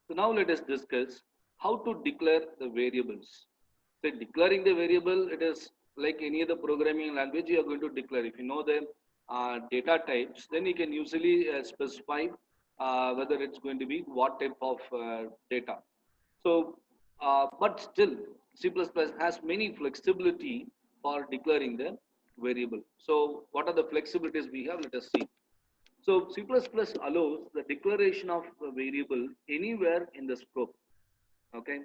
So now let us discuss how to declare the variables. So declaring the variable, it is like any other programming language you are going to declare. If you know the data types, then you can usually specify whether it's going to be what type of data. So, but still, C++ has many flexibility for declaring the variable. So, what are the flexibilities we have? Let us see. So C++ allows the declaration of a variable anywhere in the scope. Okay.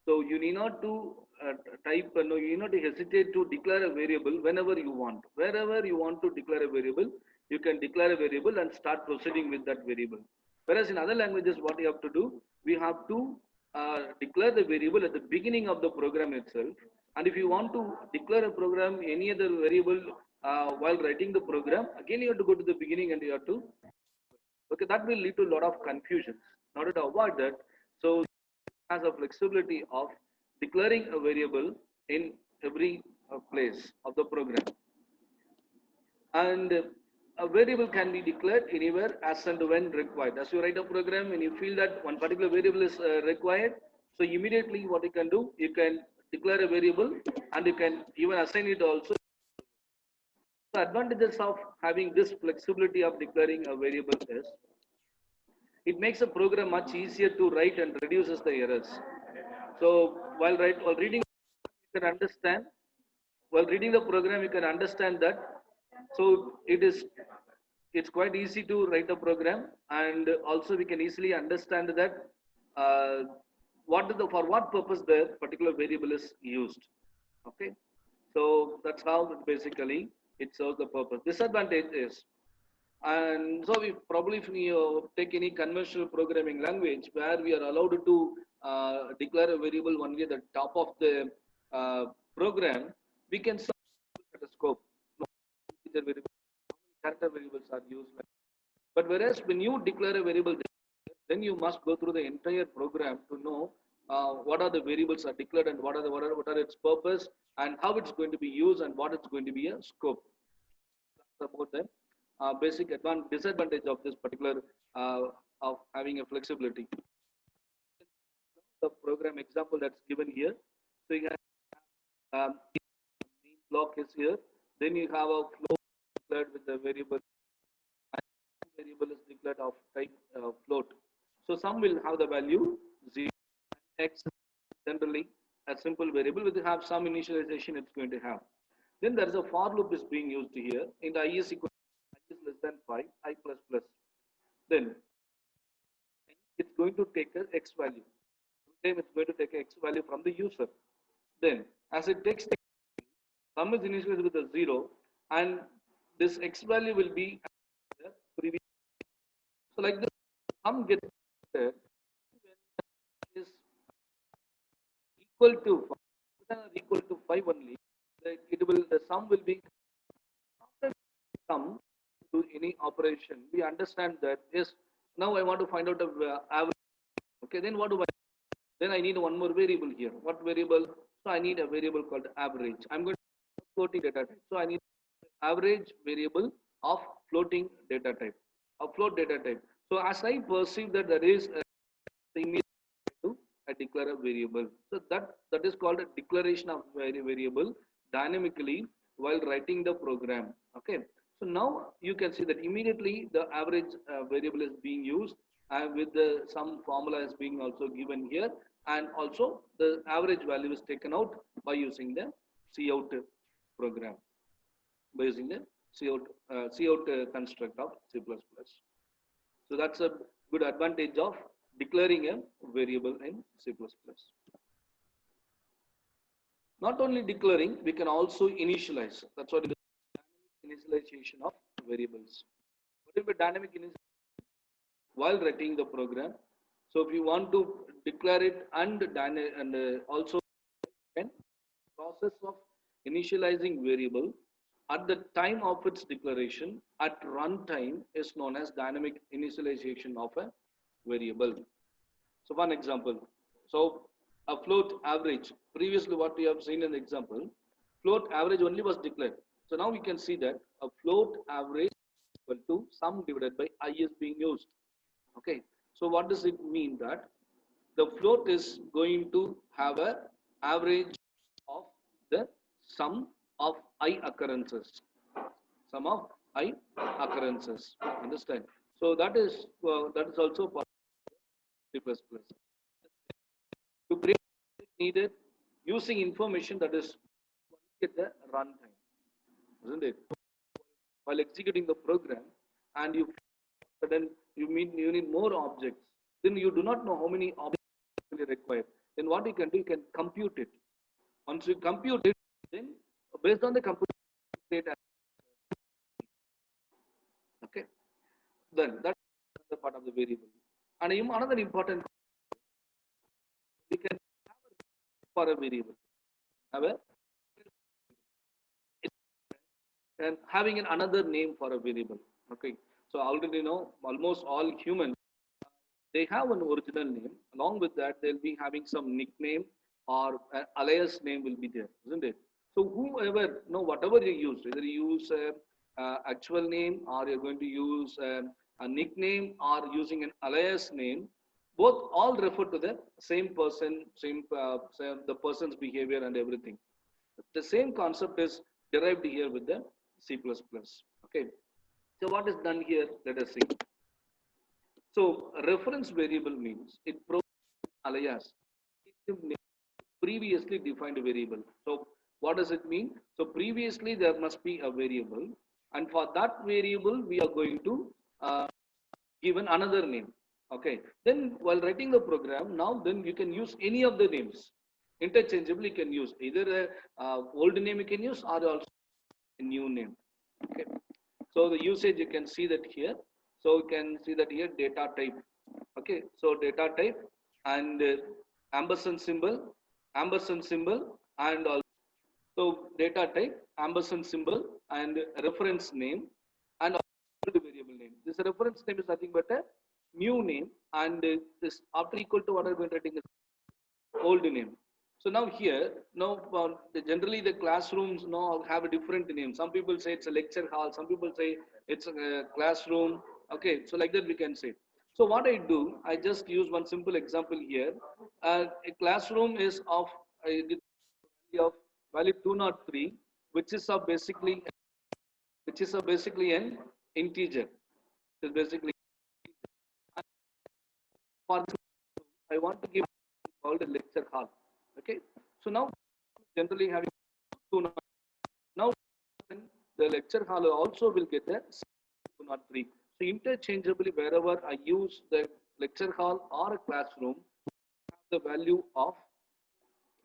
So you need not to no, you need not to hesitate to declare a variable whenever you want. Wherever you want to declare a variable, you can declare a variable and start proceeding with that variable. Whereas in other languages, what you have to do, we have to declare the variable at the beginning of the program itself. And if you want to declare a program, any other variable while writing the program, again you have to go to the beginning and you have to, okay, that will lead to a lot of confusion. In order to avoid that, so has a flexibility of declaring a variable in every place of the program. And a variable can be declared anywhere as and when required. As you write a program and you feel that one particular variable is required, so immediately what you can do, you can declare a variable and you can even assign it also. The advantages of having this flexibility of declaring a variable is it makes a program much easier to write and reduces the errors. So while reading, you can understand. While reading the program, you can understand that. So it's quite easy to write a program, and also we can easily understand that uh, for what purpose the particular variable is used. Okay, so that's how basically it serves the purpose. Disadvantage is, and so we probably if we take any conventional programming language where we are allowed to declare a variable only at the top of the uh, program, we can set a scope. No integer variable, how many character variables are used. But whereas when you declare a variable, then you must go through the entire program to know what are the variables are declared and what are its purpose and how it's going to be used and what it's going to be a scope. That's about the basic disadvantage of this particular of having a flexibility. The program example that's given here. So you have main block is here. Then you have a float declared with the variable. And variable is declared of type float. So some will have the value 0 and x generally a simple variable will have some initialization it's going to have. Then there is a for loop is being used here in the I is equal to I is less than 5, I plus plus. Then it's going to take a x value. Every time it's going to take a x value from the user. Then as it takes sum is initialized with a 0 and this x value will be the previous. So like this sum gets is equal to 5 or equal to 5 only, the sum will be after sum to any operation. We understand that yes, now I want to find out the average. Okay, then what do I? Then I need one more variable here. What variable? So I need a variable called average. I'm going to floating data type. So I need average variable of floating data type, a float data type. So as I perceive that there is a thing to I declare a variable. So that is called a declaration of variable dynamically while writing the program. Okay. So now you can see that immediately the average variable is being used and with some formula is being also given here, and also the average value is taken out by using the cout program, by using the cout construct of C++. So that's a good advantage of declaring a variable in C++. Not only declaring, we can also initialize. That's what it is, dynamic initialization of variables. What is the dynamic initialization? While writing the program, so if you want to declare it and also can process of initializing variable at the time of its declaration at runtime is known as dynamic initialization of a variable. So one example. So a float average. Previously, what we have seen in the example, float average only was declared. So now we can see that a float average is equal to sum divided by I is being used. Okay. So what does it mean that? the float is going to have a average of the sum of I occurrences. Sum of I occurrences. Understand? So that is also part of C++. To break it needed using information that is at the runtime, isn't it? While executing the program, and you need more objects, then you do not know how many objects are required. Then what you can do, you can compute it. Once you compute it, then based on the computer data, okay, then that's the part of the variable. And another important, we can have for a variable, have a and having another name for a variable. Okay, so already know almost all humans, they have an original name. Along with that, they'll be having some nickname or alias name will be there, isn't it? So whoever, whatever you use, whether you use actual name or you're going to use a nickname or using an alias name, both all refer to the same person, same the person's behavior and everything. The same concept is derived here with the C++. Okay. So what is done here? Let us see. So reference variable means it provides alias previously defined variable. So what does it mean? So previously there must be a variable, and for that variable we are going to given another name. Okay. Then while writing the program, now then you can use any of the names. Interchangeably you can use either a old name you can use or also a new name. Okay. So the usage you can see that here. So you can see that here data type. Okay. So data type and ampersand symbol, and also so data type, ampersand symbol, and reference name, and also variable name. This reference name is nothing but a new name, and this after equal to what I'm writing is old name. So now here, now generally the classrooms now have a different name. Some people say it's a lecture hall. Some people say it's a classroom. Okay, so like that we can say. So what I do, I just use one simple example here. A classroom is of of value 203, which is a basically an integer. It's basically for I want to give called a lecture hall. Okay, so now generally having two now the lecture hall also will get a 203. So interchangeably wherever I use the lecture hall or a classroom, the value of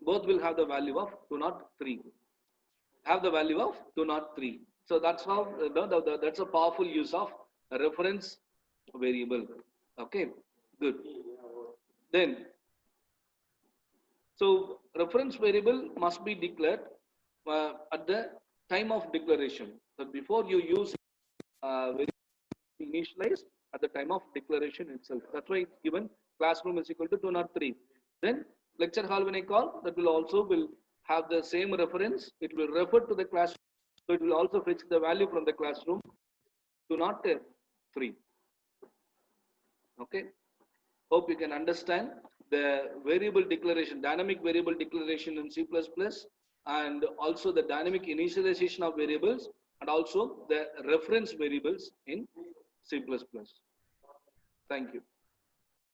both will have the value of 203. Have the value of 203. So that's how that's a powerful use of a reference variable. Okay, good. Then so reference variable must be declared at the time of declaration. So before you use initialized at the time of declaration itself. That's why it's given classroom is equal to 203. Then lecture hall when I call, that will also will have the same reference. It will refer to the classroom. So it will also fetch the value from the classroom 203. Okay. Hope you can understand the variable declaration, dynamic variable declaration in C++, and also the dynamic initialization of variables, and also the reference variables in C++. Thank you.